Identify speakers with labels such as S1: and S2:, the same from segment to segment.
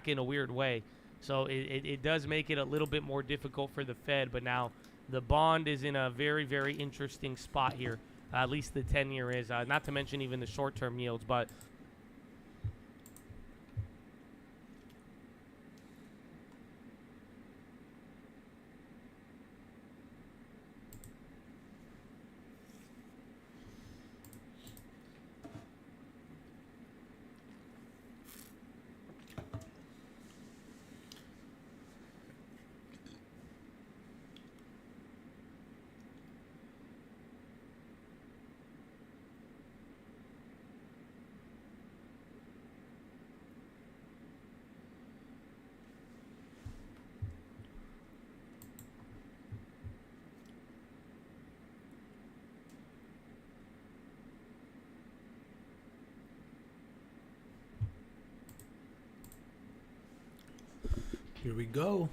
S1: stuck in a weird way. So it does make it a little bit more difficult for the Fed. But now the bond is in a very, very interesting spot here. At least the 10-year is. Not to mention even the short-term yields. But
S2: Here we go.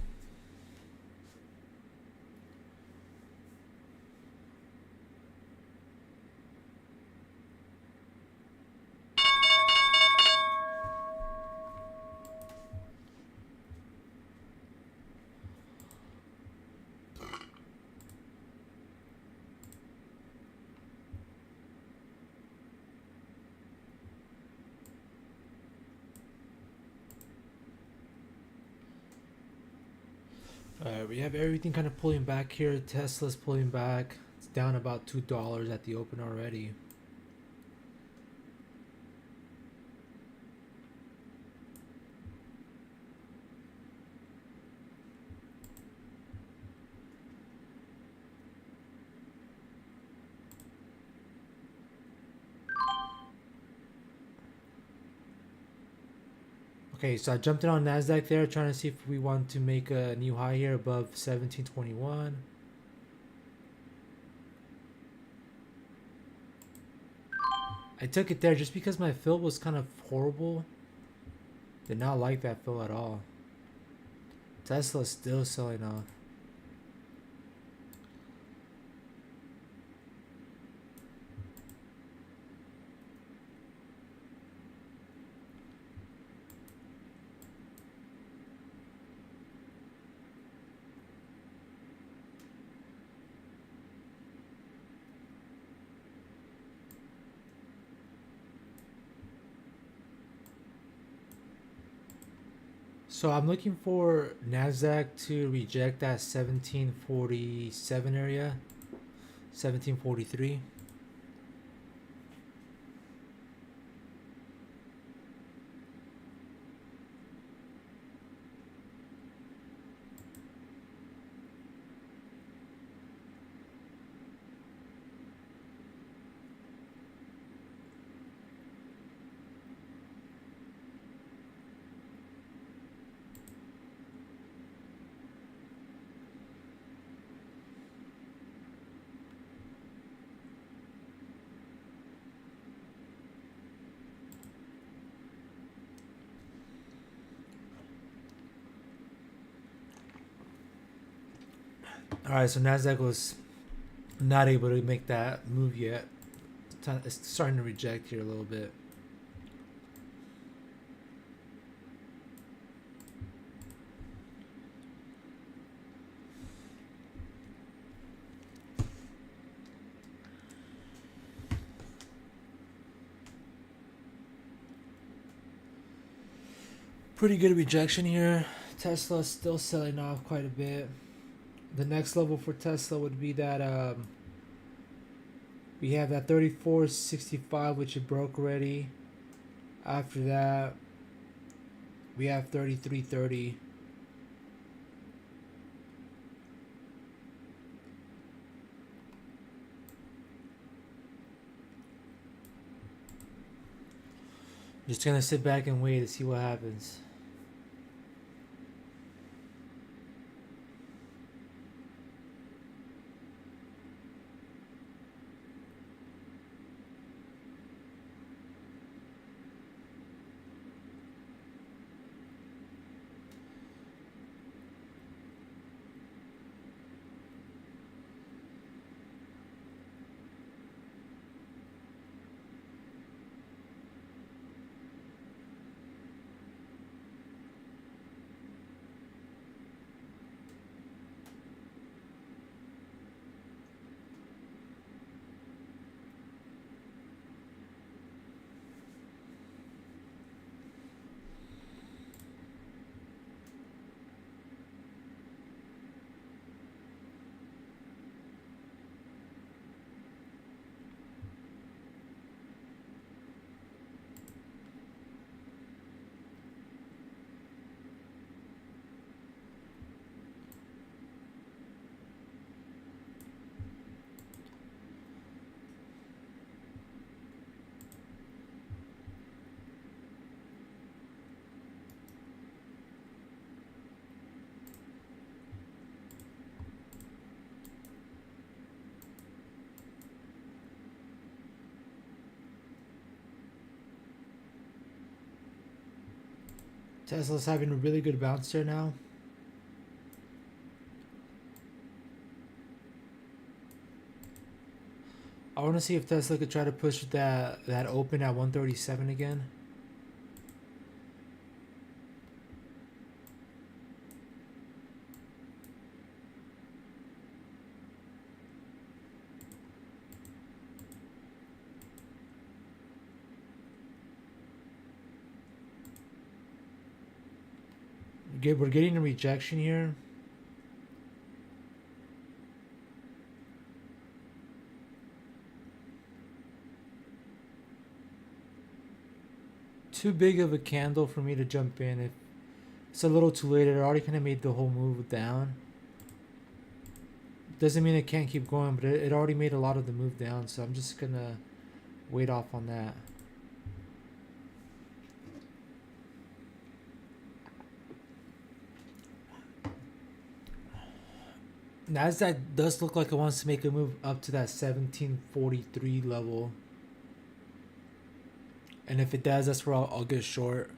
S2: Alright, we have everything kind of pulling back here. Tesla's pulling back. It's down about $2 at the open already. Okay, so I jumped in on Nasdaq there, trying to see if we want to make a new high here above 1721. I took it there just because my fill was kind of horrible. Did not like that fill at all. Tesla's still selling off. So I'm looking for Nasdaq to reject that 1747 area, 1743. All right, so Nasdaq was not able to make that move yet. It's starting to reject here a little bit. Pretty good rejection here. Tesla's still selling off quite a bit. The next level for Tesla would be that we have that 34.65, which it broke already. After that, we have 33.30. Just gonna sit back and wait to see what happens. Tesla's having a really good bounce there now. I want to see if Tesla could try to push that open at 137 again. We're getting a rejection here. Too big of a candle for me to jump in. If it's a little too late, it already kind of made the whole move down. Doesn't mean it can't keep going, but it already made a lot of the move down, so I'm just gonna wait off on that. Nasdaq does look like it wants to make a move up to that 1743 level. And if it does, that's where I'll get short.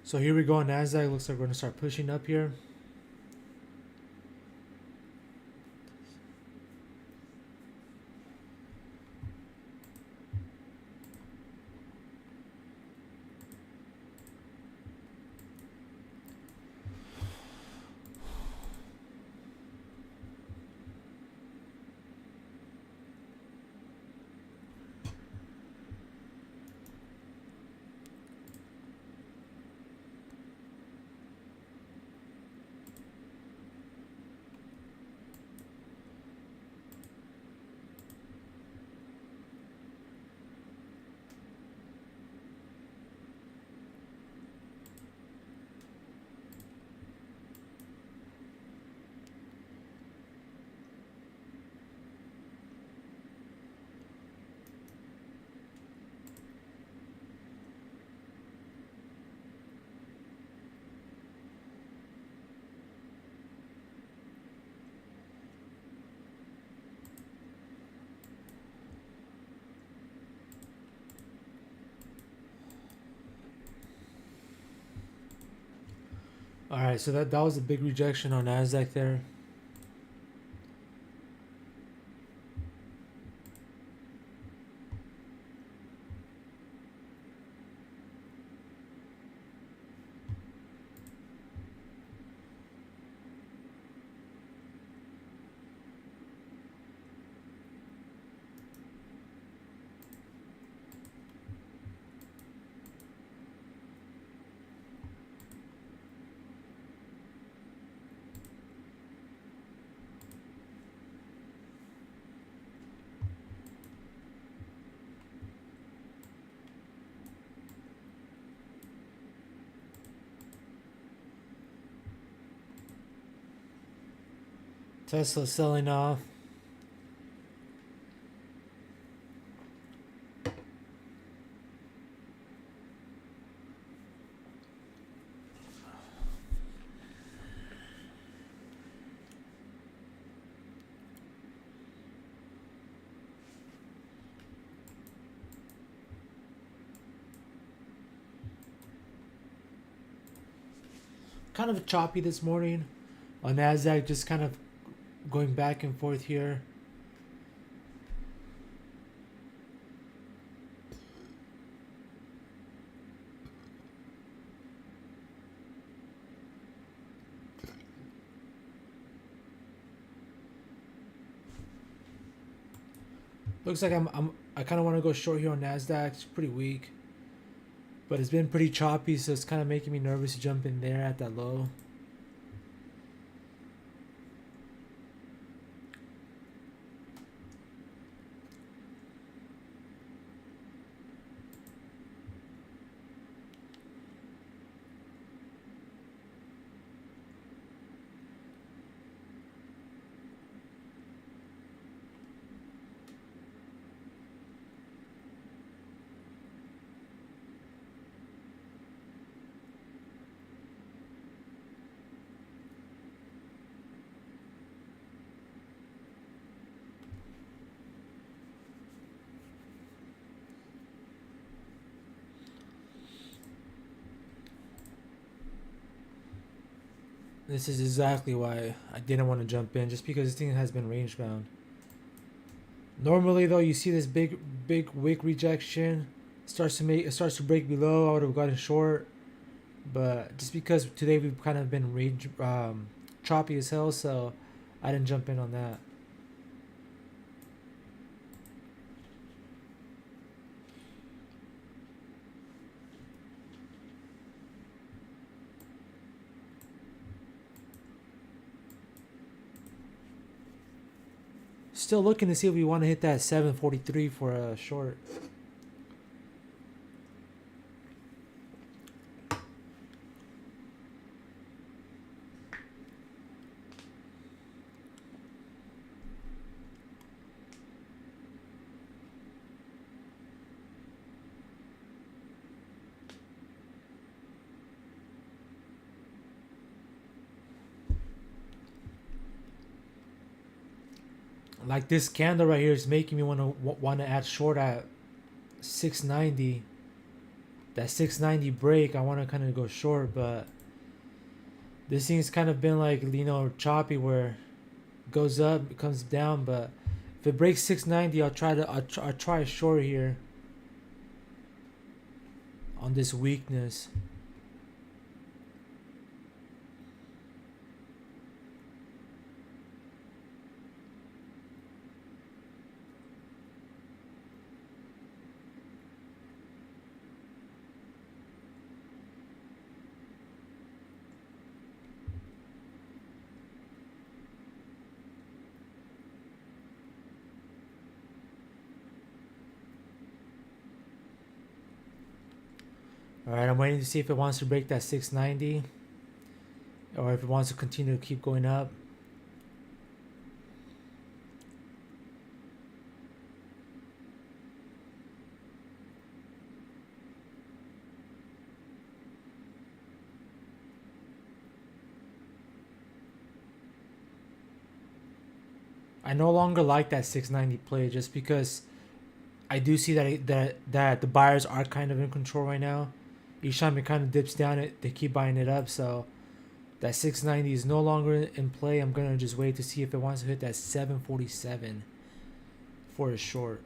S2: So here we go on Nasdaq. Looks like we're going to start pushing up here. All right, so that was a big rejection on Nasdaq there. Tesla selling off. Kind of choppy this morning on Nasdaq, just kind of going back and forth here. Looks like I kind of want to go short here on Nasdaq. It's pretty weak, but it's been pretty choppy, so it's kind of making me nervous to jump in there at that low. This is exactly why I didn't want to jump in, just because this thing has been range bound. Normally though, you see this big wick rejection, it starts to break below. I would have gotten short, but just because today we've kind of been range choppy as hell, so I didn't jump in on that. Still looking to see if we want to hit that 743 for a short. Like this candle right here is making me want to add short at 690. That 690 break, I want to kind of go short, but this thing's kind of been like, you know, choppy where it goes up, it comes down, but if it breaks 690, I'll try a short here on this weakness. Alright, I'm waiting to see if it wants to break that 690 or if it wants to continue to keep going up. I no longer like that 690 play just because I do see that the buyers are kind of in control right now. Each time it kind of dips down, they keep buying it up. So that 690 is no longer in play. I'm gonna just wait to see if it wants to hit that 747 for a short.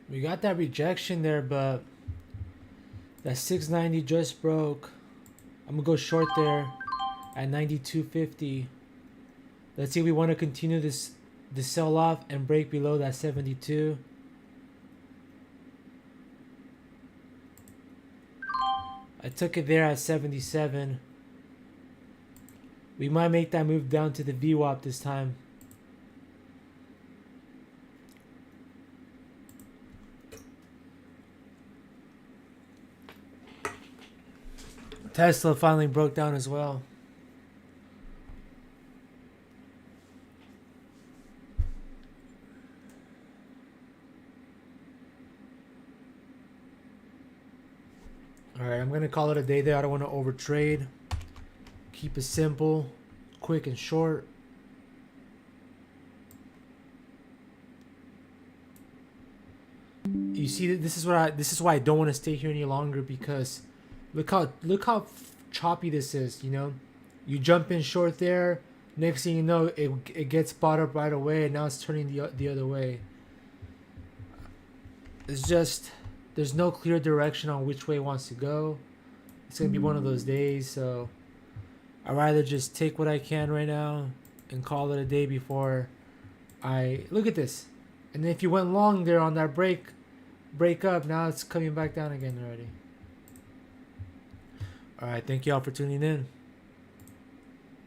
S2: We got that rejection there, but that 690 just broke. I'm gonna go short there at 92.50. Let's see if we want to continue this sell off and break below that 72. I took it there at 77. We might make that move down to the VWAP this time. Tesla finally broke down as well. Alright, I'm going to call it a day there. I don't want to overtrade. Keep it simple, quick and short. you see, this is why I don't want to stay here any longer, because look how choppy this is. You know, you jump in short there. Next thing you know, it gets bought up right away, and now it's turning the other way. It's just there's no clear direction on which way it wants to go. It's gonna be one of those days, so I'd rather just take what I can right now and call it a day before I look at this. And then if you went long there on that break up, now it's coming back down again already. All right, thank you all for tuning in.